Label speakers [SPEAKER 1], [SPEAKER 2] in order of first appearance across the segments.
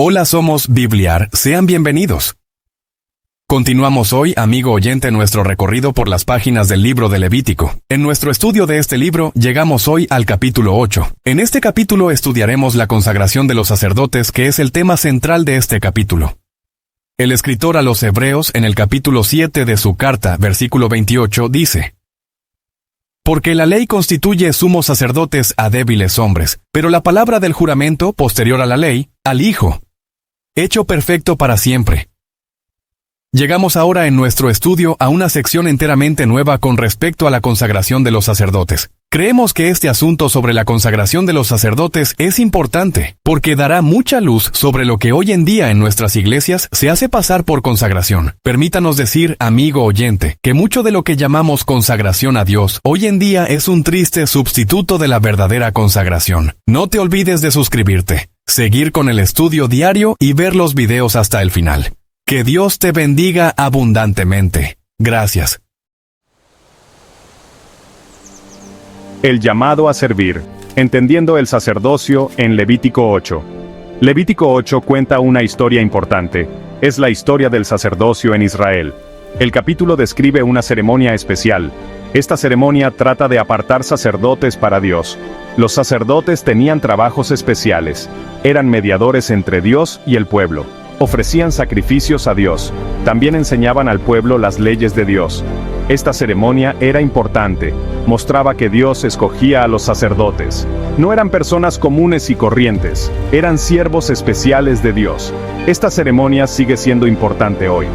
[SPEAKER 1] Hola, somos Bibliar, sean bienvenidos. Continuamos hoy, amigo oyente, nuestro recorrido por las páginas del libro de Levítico. En nuestro estudio de este libro, llegamos hoy al capítulo 8. En este capítulo estudiaremos la consagración de los sacerdotes, que es el tema central de este capítulo. El escritor a los Hebreos, en el capítulo 7 de su carta, versículo 28, dice: Porque la ley constituye sumos sacerdotes a débiles hombres, pero la palabra del juramento, posterior a la ley, al Hijo, hecho perfecto para siempre. Llegamos ahora en nuestro estudio a una sección enteramente nueva con respecto a la consagración de los sacerdotes. Creemos que este asunto sobre la consagración de los sacerdotes es importante, porque dará mucha luz sobre lo que hoy en día en nuestras iglesias se hace pasar por consagración. Permítanos decir, amigo oyente, que mucho de lo que llamamos consagración a Dios hoy en día es un triste sustituto de la verdadera consagración. No te olvides de suscribirte, seguir con el estudio diario y ver los videos hasta el final. Que Dios te bendiga abundantemente. Gracias.
[SPEAKER 2] El llamado a servir, entendiendo el sacerdocio en Levítico 8. Levítico 8 cuenta una historia importante. Es la historia del sacerdocio en Israel. El capítulo describe una ceremonia especial. Esta ceremonia trata de apartar sacerdotes para Dios. Los sacerdotes tenían trabajos especiales. Eran mediadores entre Dios y el pueblo. Ofrecían sacrificios a Dios. También enseñaban al pueblo las leyes de Dios. Esta ceremonia era importante. Mostraba que Dios escogía a los sacerdotes. No eran personas comunes y corrientes. Eran siervos especiales de Dios. Esta ceremonia sigue siendo importante hoy.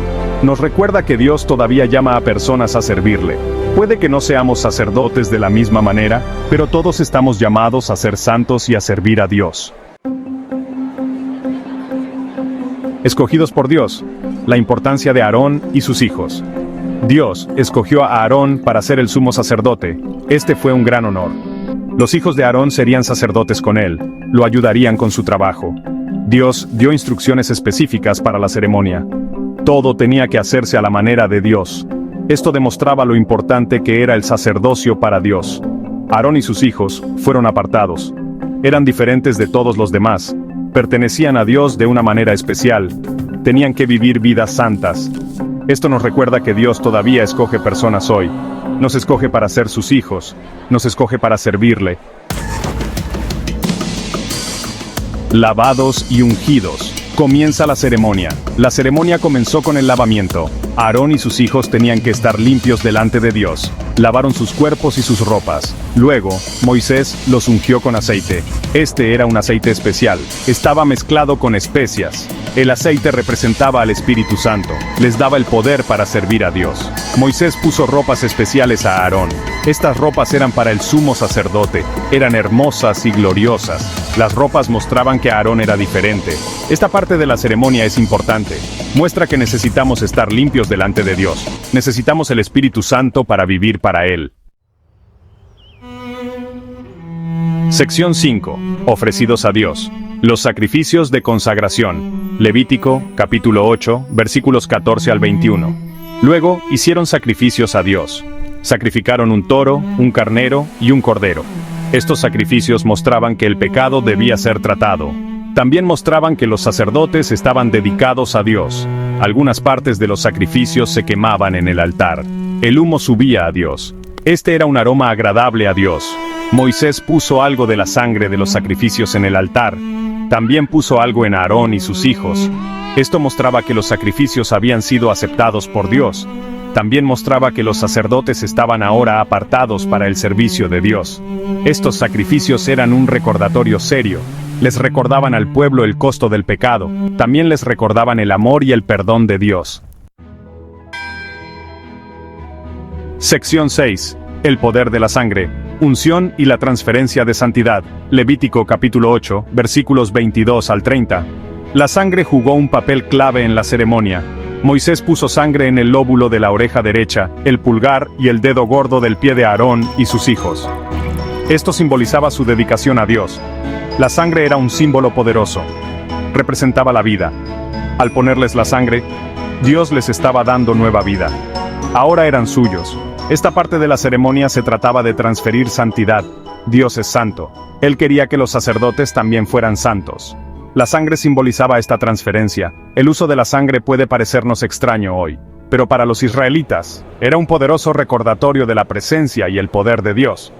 [SPEAKER 2] Nos recuerda que Dios todavía llama a personas a servirle. Puede que no seamos sacerdotes de la misma manera, pero todos estamos llamados a ser santos y a servir a Dios. Escogidos por Dios. La importancia de Aarón y sus hijos. Dios escogió a Aarón para ser el sumo sacerdote. Este fue un gran honor. Los hijos de Aarón serían sacerdotes con él. Lo ayudarían con su trabajo. Dios dio instrucciones específicas para la ceremonia. Todo tenía que hacerse a la manera de Dios. Esto demostraba lo importante que era el sacerdocio para Dios. Aarón y sus hijos fueron apartados. Eran diferentes de todos los demás. Pertenecían a Dios de una manera especial. Tenían que vivir vidas santas. Esto nos recuerda que Dios todavía escoge personas hoy. Nos escoge para ser sus hijos. Nos escoge para servirle. Lavados y ungidos. Comienza la ceremonia. La ceremonia comenzó con el lavamiento. Aarón y sus hijos tenían que estar limpios delante de Dios. Lavaron sus cuerpos y sus ropas. Luego, Moisés los ungió con aceite. Este era un aceite especial. Estaba mezclado con especias. El aceite representaba al Espíritu Santo. Les daba el poder para servir a Dios. Moisés puso ropas especiales a Aarón. Estas ropas eran para el sumo sacerdote. Eran hermosas y gloriosas. Las ropas mostraban que Aarón era diferente. Esta parte de la ceremonia es importante. Muestra que necesitamos estar limpios delante de Dios. Necesitamos el Espíritu Santo para vivir para Él. Sección 5. Ofrecidos a Dios. Los sacrificios de consagración. Levítico, capítulo 8, versículos 14 al 21. Luego, hicieron sacrificios a Dios. Sacrificaron un toro, un carnero y un cordero. Estos sacrificios mostraban que el pecado debía ser tratado. También mostraban que los sacerdotes estaban dedicados a Dios. Algunas partes de los sacrificios se quemaban en el altar. El humo subía a Dios. Este era un aroma agradable a Dios. Moisés puso algo de la sangre de los sacrificios en el altar. También puso algo en Aarón y sus hijos. Esto mostraba que los sacrificios habían sido aceptados por Dios. También mostraba que los sacerdotes estaban ahora apartados para el servicio de Dios. Estos sacrificios eran un recordatorio serio. Les recordaban al pueblo el costo del pecado. También les recordaban el amor y el perdón de Dios. Sección 6. El poder de la sangre. Unción y la transferencia de santidad. Levítico capítulo 8, versículos 22 al 30. La sangre jugó un papel clave en la ceremonia. Moisés puso sangre en el lóbulo de la oreja derecha, el pulgar y el dedo gordo del pie de Aarón y sus hijos. Esto simbolizaba su dedicación a Dios. La sangre era un símbolo poderoso. Representaba la vida. Al ponerles la sangre, Dios les estaba dando nueva vida. Ahora eran suyos. Esta parte de la ceremonia se trataba de transferir santidad. Dios es santo. Él quería que los sacerdotes también fueran santos. La sangre simbolizaba esta transferencia. El uso de la sangre puede parecernos extraño hoy, pero para los israelitas, era un poderoso recordatorio de la presencia y el poder de Dios.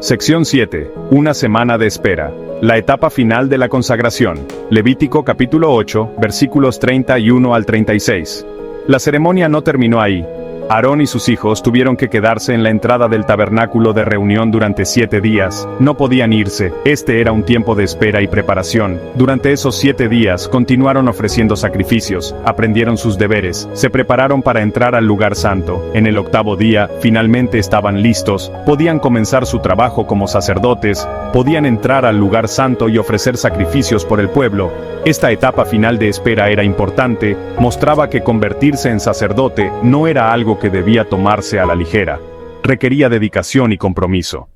[SPEAKER 2] Sección 7. Una semana de espera. La etapa final de la consagración. Levítico capítulo 8, versículos 31 al 36. La ceremonia no terminó ahí. Aarón y sus hijos tuvieron que quedarse en la entrada del tabernáculo de reunión durante 7 días. No podían irse. Este era un tiempo de espera y preparación. Durante esos 7 días continuaron ofreciendo sacrificios, aprendieron sus deberes, se prepararon para entrar al lugar santo. En el 8º día, finalmente estaban listos, podían comenzar su trabajo como sacerdotes, podían entrar al lugar santo y ofrecer sacrificios por el pueblo. Esta etapa final de espera era importante, mostraba que convertirse en sacerdote no era algo que debía tomarse a la ligera. Requería dedicación y compromiso.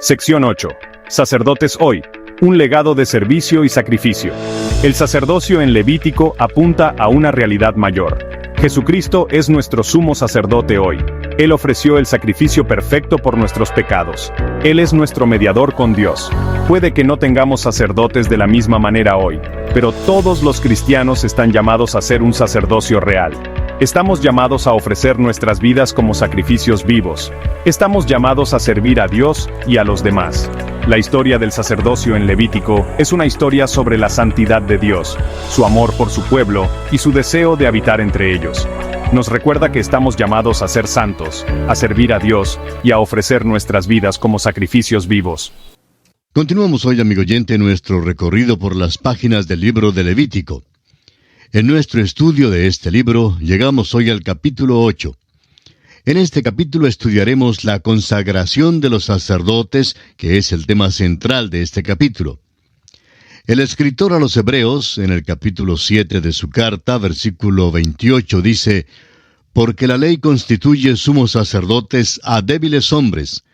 [SPEAKER 2] Sección 8. Sacerdotes hoy. Un legado de servicio y sacrificio. El sacerdocio en Levítico apunta a una realidad mayor. Jesucristo es nuestro sumo sacerdote hoy. Él ofreció el sacrificio perfecto por nuestros pecados. Él es nuestro mediador con Dios. Puede que no tengamos sacerdotes de la misma manera hoy, pero todos los cristianos están llamados a ser un sacerdocio real. Estamos llamados a ofrecer nuestras vidas como sacrificios vivos. Estamos llamados a servir a Dios y a los demás. La historia del sacerdocio en Levítico es una historia sobre la santidad de Dios, su amor por su pueblo y su deseo de habitar entre ellos. Nos recuerda que estamos llamados a ser santos, a servir a Dios y a ofrecer nuestras vidas como sacrificios vivos.
[SPEAKER 3] Continuamos hoy, amigo oyente, nuestro recorrido por las páginas del libro de Levítico. En nuestro estudio de este libro, llegamos hoy al capítulo 8. En este capítulo estudiaremos la consagración de los sacerdotes, que es el tema central de este capítulo. El escritor a los Hebreos, en el capítulo 7 de su carta, versículo 28, dice: «Porque la ley constituye sumos sacerdotes a débiles hombres,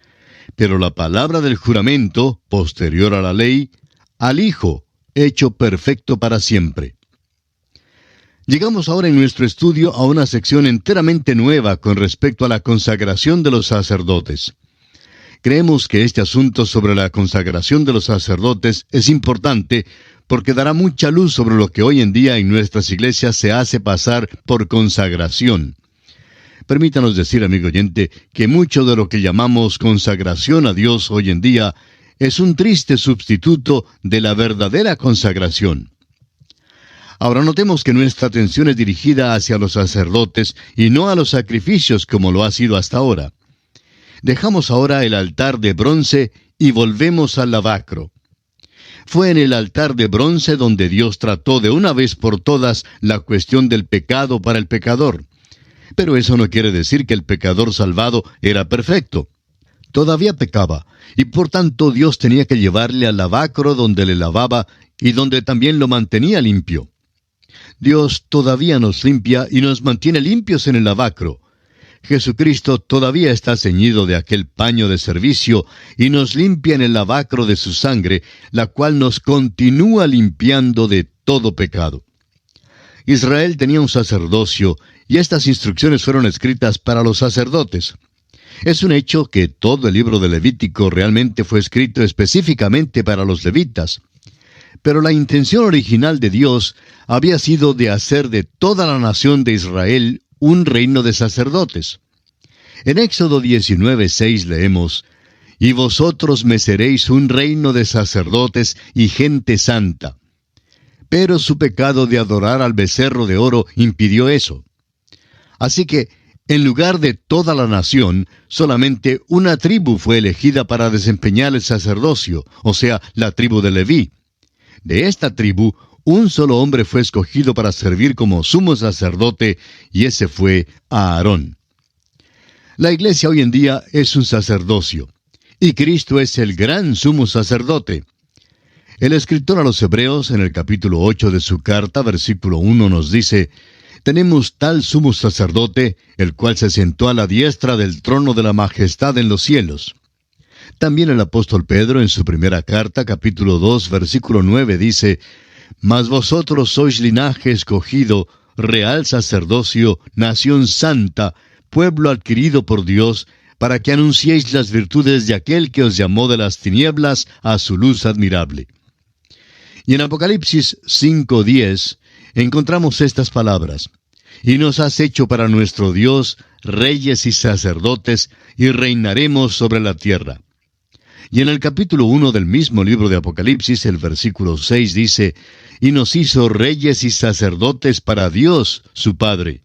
[SPEAKER 3] pero la palabra del juramento, posterior a la ley, al Hijo, hecho perfecto para siempre». Llegamos ahora en nuestro estudio a una sección enteramente nueva con respecto a la consagración de los sacerdotes. Creemos que este asunto sobre la consagración de los sacerdotes es importante porque dará mucha luz sobre lo que hoy en día en nuestras iglesias se hace pasar por consagración. Permítanos decir, amigo oyente, que mucho de lo que llamamos consagración a Dios hoy en día es un triste sustituto de la verdadera consagración. Ahora notemos que nuestra atención es dirigida hacia los sacerdotes y no a los sacrificios como lo ha sido hasta ahora. Dejamos ahora el altar de bronce y volvemos al lavacro. Fue en el altar de bronce donde Dios trató de una vez por todas la cuestión del pecado para el pecador. Pero eso no quiere decir que el pecador salvado era perfecto. Todavía pecaba, y por tanto Dios tenía que llevarle al lavacro donde le lavaba y donde también lo mantenía limpio. Dios todavía nos limpia y nos mantiene limpios en el lavacro. Jesucristo todavía está ceñido de aquel paño de servicio y nos limpia en el lavacro de su sangre, la cual nos continúa limpiando de todo pecado. Israel tenía un sacerdocio y estas instrucciones fueron escritas para los sacerdotes. Es un hecho que todo el libro de Levítico realmente fue escrito específicamente para los levitas. Pero la intención original de Dios había sido de hacer de toda la nación de Israel un reino de sacerdotes. En Éxodo 19:6 leemos: «Y vosotros me seréis un reino de sacerdotes y gente santa». Pero su pecado de adorar al becerro de oro impidió eso. Así que, en lugar de toda la nación, solamente una tribu fue elegida para desempeñar el sacerdocio, o sea, la tribu de Leví. De esta tribu, un solo hombre fue escogido para servir como sumo sacerdote, y ese fue Aarón. La iglesia hoy en día es un sacerdocio, y Cristo es el gran sumo sacerdote. El escritor a los Hebreos, en el capítulo 8 de su carta, versículo 1, nos dice: «Tenemos tal sumo sacerdote, el cual se sentó a la diestra del trono de la majestad en los cielos». También el apóstol Pedro, en su primera carta, capítulo 2, versículo 9, dice: «Mas vosotros sois linaje escogido, real sacerdocio, nación santa, pueblo adquirido por Dios, para que anunciéis las virtudes de aquel que os llamó de las tinieblas a su luz admirable. Y en Apocalipsis 5:10 encontramos estas palabras: y nos has hecho para nuestro Dios reyes y sacerdotes, y reinaremos sobre la tierra. Y en el capítulo 1 del mismo libro de Apocalipsis, el versículo 6 dice: y nos hizo reyes y sacerdotes para Dios, su Padre.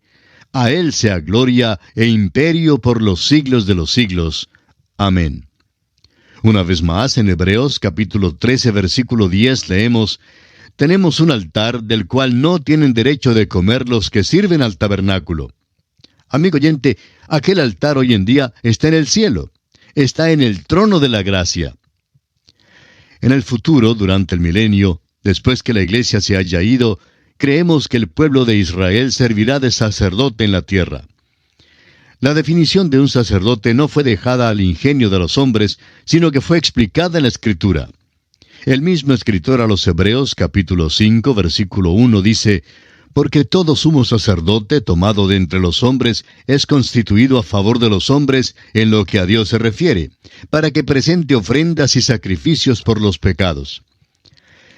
[SPEAKER 3] A Él sea gloria e imperio por los siglos de los siglos. Amén. Una vez más, en Hebreos capítulo 13, versículo 10 leemos: tenemos un altar del cual no tienen derecho de comer los que sirven al tabernáculo. Amigo oyente, aquel altar hoy en día está en el cielo, está en el trono de la gracia. En el futuro, durante el milenio, después que la iglesia se haya ido, creemos que el pueblo de Israel servirá de sacerdote en la tierra. La definición de un sacerdote no fue dejada al ingenio de los hombres, sino que fue explicada en la Escritura. El mismo escritor a los Hebreos, capítulo 5, versículo 1, dice: porque todo sumo sacerdote tomado de entre los hombres es constituido a favor de los hombres en lo que a Dios se refiere, para que presente ofrendas y sacrificios por los pecados.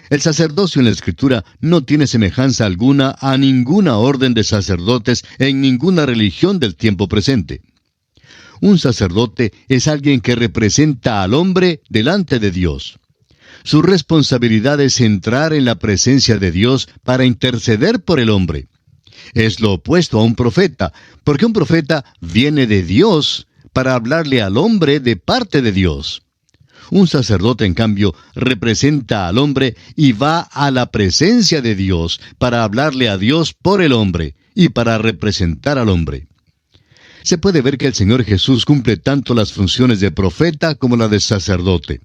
[SPEAKER 3] El sacerdocio en la Escritura no tiene semejanza alguna a ninguna orden de sacerdotes en ninguna religión del tiempo presente. Un sacerdote es alguien que representa al hombre delante de Dios. Su responsabilidad es entrar en la presencia de Dios para interceder por el hombre. Es lo opuesto a un profeta, porque un profeta viene de Dios para hablarle al hombre de parte de Dios. Un sacerdote, en cambio, representa al hombre y va a la presencia de Dios para hablarle a Dios por el hombre y para representar al hombre. Se puede ver que el Señor Jesús cumple tanto las funciones de profeta como la de sacerdote.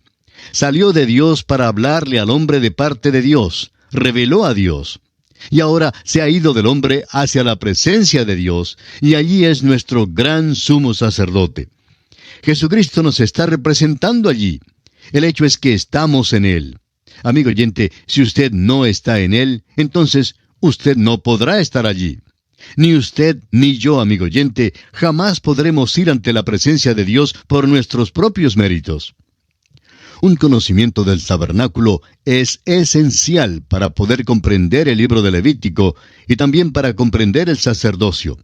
[SPEAKER 3] Salió de Dios para hablarle al hombre de parte de Dios, reveló a Dios. Y ahora se ha ido del hombre hacia la presencia de Dios, y allí es nuestro gran sumo sacerdote. Jesucristo nos está representando allí. El hecho es que estamos en Él. Amigo oyente, si usted no está en Él, entonces usted no podrá estar allí. Ni usted ni yo, amigo oyente, jamás podremos ir ante la presencia de Dios por nuestros propios méritos. Un conocimiento del tabernáculo es esencial para poder comprender el libro de Levítico y también para comprender el sacerdocio.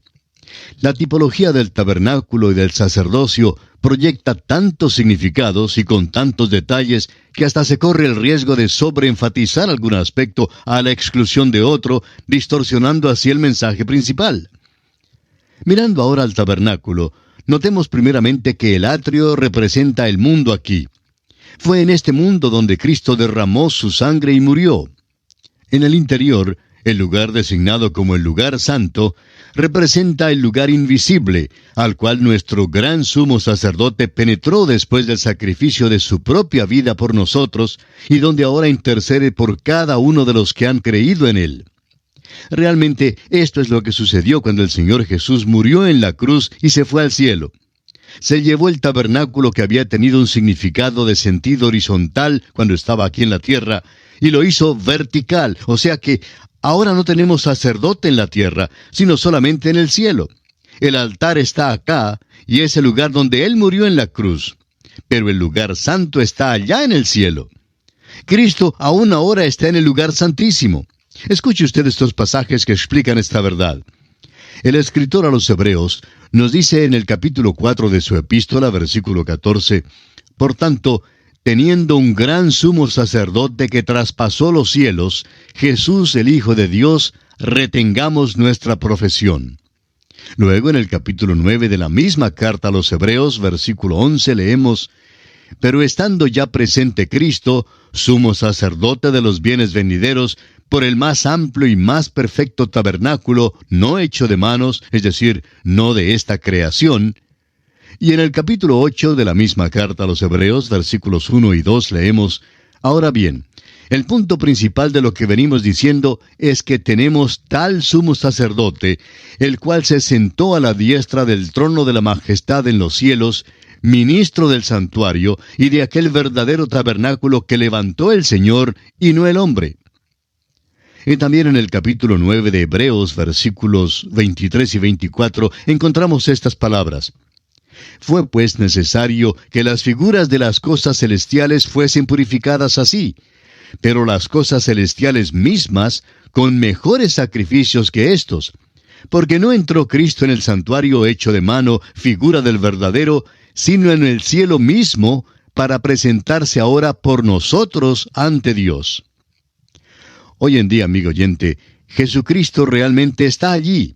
[SPEAKER 3] La tipología del tabernáculo y del sacerdocio proyecta tantos significados y con tantos detalles que hasta se corre el riesgo de sobreenfatizar algún aspecto a la exclusión de otro, distorsionando así el mensaje principal. Mirando ahora al tabernáculo, notemos primeramente que el atrio representa el mundo aquí. Fue en este mundo donde Cristo derramó su sangre y murió. En el interior, el lugar designado como el lugar santo, representa el lugar invisible, al cual nuestro gran sumo sacerdote penetró después del sacrificio de su propia vida por nosotros, y donde ahora intercede por cada uno de los que han creído en Él. Realmente, esto es lo que sucedió cuando el Señor Jesús murió en la cruz y se fue al cielo. Se llevó el tabernáculo que había tenido un significado de sentido horizontal cuando estaba aquí en la tierra, y lo hizo vertical, o sea que ahora no tenemos sacerdote en la tierra, sino solamente en el cielo. El altar está acá, y es el lugar donde Él murió en la cruz. Pero el lugar santo está allá en el cielo. Cristo aún ahora está en el lugar santísimo. Escuche usted estos pasajes que explican esta verdad. El escritor a los Hebreos nos dice en el capítulo 4 de su epístola, versículo 14, por tanto, teniendo un gran sumo sacerdote que traspasó los cielos, Jesús el Hijo de Dios, retengamos nuestra profesión. Luego en el capítulo 9 de la misma carta a los Hebreos, versículo 11, leemos, pero estando ya presente Cristo, sumo sacerdote de los bienes venideros, por el más amplio y más perfecto tabernáculo, no hecho de manos, es decir, no de esta creación. Y en el capítulo 8 de la misma carta a los Hebreos, versículos 1 y 2, leemos, ahora bien, el punto principal de lo que venimos diciendo es que tenemos tal sumo sacerdote, el cual se sentó a la diestra del trono de la majestad en los cielos, ministro del santuario y de aquel verdadero tabernáculo que levantó el Señor y no el hombre. Y también en el capítulo 9 de Hebreos, versículos 23 y 24, encontramos estas palabras. Fue pues necesario que las figuras de las cosas celestiales fuesen purificadas así, pero las cosas celestiales mismas con mejores sacrificios que éstos, porque no entró Cristo en el santuario hecho de mano, figura del verdadero, sino en el cielo mismo, para presentarse ahora por nosotros ante Dios. Hoy en día, amigo oyente, Jesucristo realmente está allí.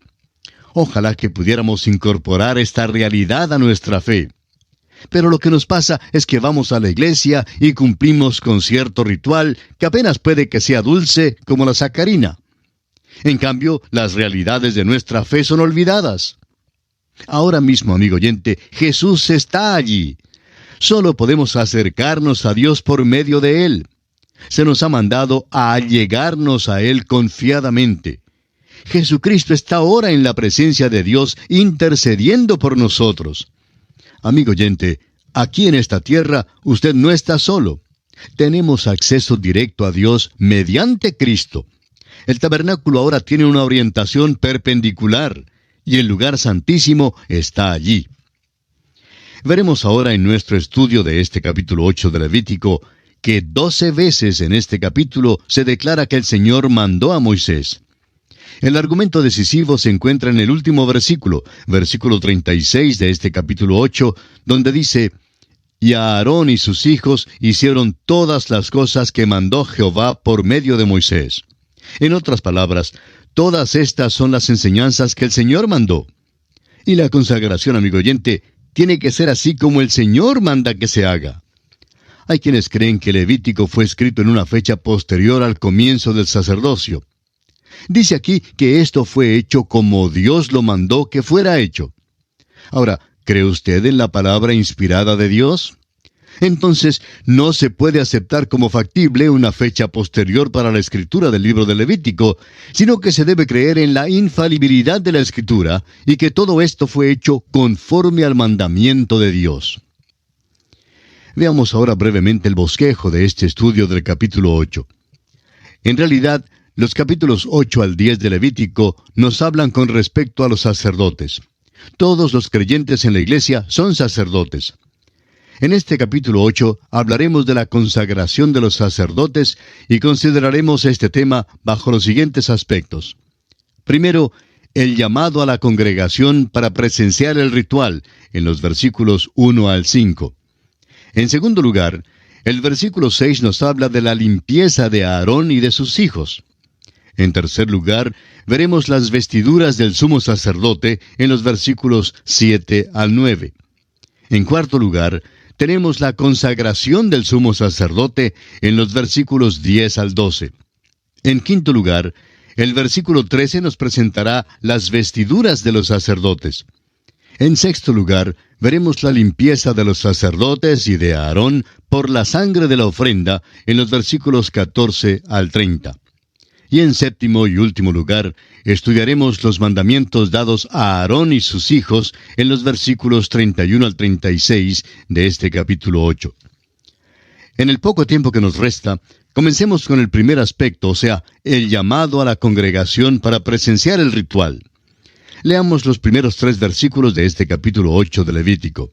[SPEAKER 3] Ojalá que pudiéramos incorporar esta realidad a nuestra fe. Pero lo que nos pasa es que vamos a la iglesia y cumplimos con cierto ritual que apenas puede que sea dulce como la sacarina. En cambio, las realidades de nuestra fe son olvidadas. Ahora mismo, amigo oyente, Jesús está allí. Solo podemos acercarnos a Dios por medio de Él. Se nos ha mandado a allegarnos a Él confiadamente. Jesucristo está ahora en la presencia de Dios intercediendo por nosotros. Amigo oyente, aquí en esta tierra usted no está solo. Tenemos acceso directo a Dios mediante Cristo. El tabernáculo ahora tiene una orientación perpendicular y el lugar santísimo está allí. Veremos ahora en nuestro estudio de este capítulo 8 de Levítico que 12 veces en este capítulo se declara que el Señor mandó a Moisés. El argumento decisivo se encuentra en el último versículo 36 de este capítulo 8, donde dice: «Y a Aarón y sus hijos hicieron todas las cosas que mandó Jehová por medio de Moisés». En otras palabras, todas estas son las enseñanzas que el Señor mandó. Y la consagración, amigo oyente, tiene que ser así como el Señor manda que se haga. Hay quienes creen que Levítico fue escrito en una fecha posterior al comienzo del sacerdocio. Dice aquí que esto fue hecho como Dios lo mandó que fuera hecho. Ahora, ¿cree usted en la palabra inspirada de Dios? Entonces, no se puede aceptar como factible una fecha posterior para la escritura del libro de Levítico, sino que se debe creer en la infalibilidad de la escritura y que todo esto fue hecho conforme al mandamiento de Dios. Veamos ahora brevemente el bosquejo de este estudio del capítulo 8. En realidad, los capítulos 8 al 10 de Levítico nos hablan con respecto a los sacerdotes. Todos los creyentes en la iglesia son sacerdotes. En este capítulo 8 hablaremos de la consagración de los sacerdotes y consideraremos este tema bajo los siguientes aspectos. Primero, el llamado a la congregación para presenciar el ritual, en los versículos 1 al 5. En segundo lugar, el versículo 6 nos habla de la limpieza de Aarón y de sus hijos. En tercer lugar, veremos las vestiduras del sumo sacerdote en los versículos 7 al 9. En cuarto lugar, tenemos la consagración del sumo sacerdote en los versículos 10 al 12. En quinto lugar, el versículo 13 nos presentará las vestiduras de los sacerdotes. En sexto lugar, veremos la limpieza de los sacerdotes y de Aarón por la sangre de la ofrenda en los versículos 14 al 30. Y en séptimo y último lugar, estudiaremos los mandamientos dados a Aarón y sus hijos en los versículos 31 al 36 de este capítulo 8. En el poco tiempo que nos resta, comencemos con el primer aspecto, o sea, el llamado a la congregación para presenciar el ritual. Leamos los primeros 3 versículos de este capítulo 8 de Levítico.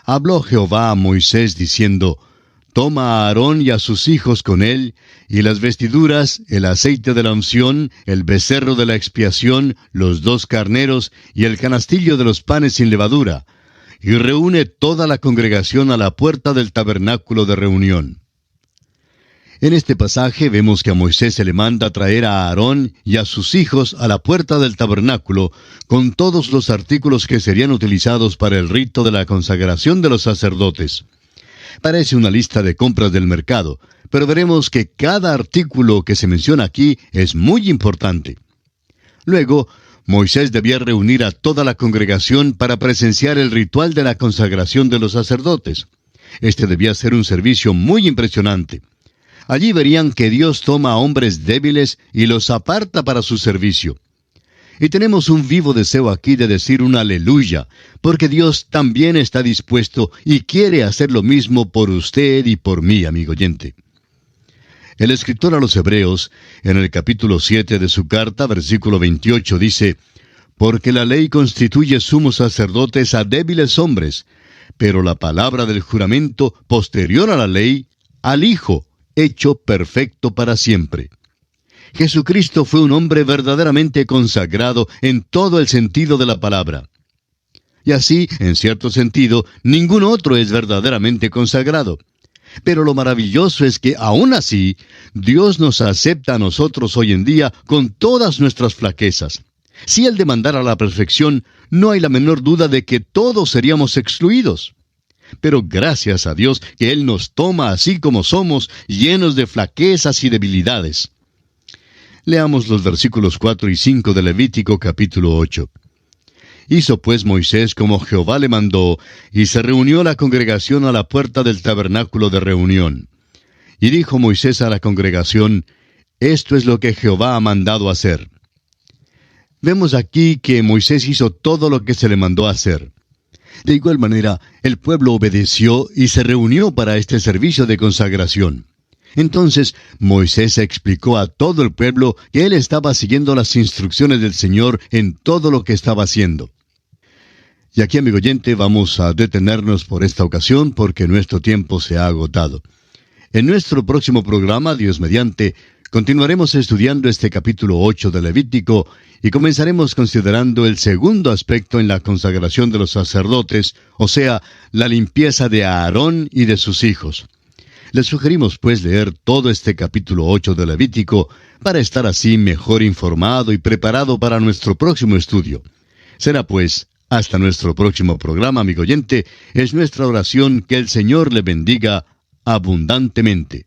[SPEAKER 3] Habló Jehová a Moisés diciendo: «Toma a Aarón y a sus hijos con él, y las vestiduras, el aceite de la unción, el becerro de la expiación, los 2 carneros, y el canastillo de los panes sin levadura, y reúne toda la congregación a la puerta del tabernáculo de reunión». En este pasaje vemos que a Moisés se le manda traer a Aarón y a sus hijos a la puerta del tabernáculo, con todos los artículos que serían utilizados para el rito de la consagración de los sacerdotes. Parece una lista de compras del mercado, pero veremos que cada artículo que se menciona aquí es muy importante. Luego, Moisés debía reunir a toda la congregación para presenciar el ritual de la consagración de los sacerdotes. Este debía ser un servicio muy impresionante. Allí verían que Dios toma a hombres débiles y los aparta para su servicio. Y tenemos un vivo deseo aquí de decir un aleluya, porque Dios también está dispuesto y quiere hacer lo mismo por usted y por mí, amigo oyente. El escritor a los Hebreos, en el capítulo 7 de su carta, versículo 28, dice: porque la ley constituye sumos sacerdotes a débiles hombres, pero la palabra del juramento posterior a la ley, al Hijo, hecho perfecto para siempre. Jesucristo fue un hombre verdaderamente consagrado en todo el sentido de la palabra. Y así, en cierto sentido, ningún otro es verdaderamente consagrado. Pero lo maravilloso es que, aún así, Dios nos acepta a nosotros hoy en día con todas nuestras flaquezas. Si Él demandara la perfección, no hay la menor duda de que todos seríamos excluidos. Pero gracias a Dios que Él nos toma así como somos, llenos de flaquezas y debilidades. Leamos los versículos 4 y 5 de Levítico capítulo 8. Hizo pues Moisés como Jehová le mandó, y se reunió la congregación a la puerta del tabernáculo de reunión. Y dijo Moisés a la congregación, esto es lo que Jehová ha mandado hacer. Vemos aquí que Moisés hizo todo lo que se le mandó hacer. De igual manera, el pueblo obedeció y se reunió para este servicio de consagración. Entonces Moisés explicó a todo el pueblo que él estaba siguiendo las instrucciones del Señor en todo lo que estaba haciendo. Y aquí, amigo oyente, vamos a detenernos por esta ocasión porque nuestro tiempo se ha agotado. En nuestro próximo programa, Dios mediante, continuaremos estudiando este capítulo 8 de Levítico y comenzaremos considerando el segundo aspecto en la consagración de los sacerdotes, o sea, la limpieza de Aarón y de sus hijos. Les sugerimos pues leer todo este capítulo 8 de Levítico para estar así mejor informado y preparado para nuestro próximo estudio. Será pues hasta nuestro próximo programa, amigo oyente. Es nuestra oración que el Señor le bendiga abundantemente.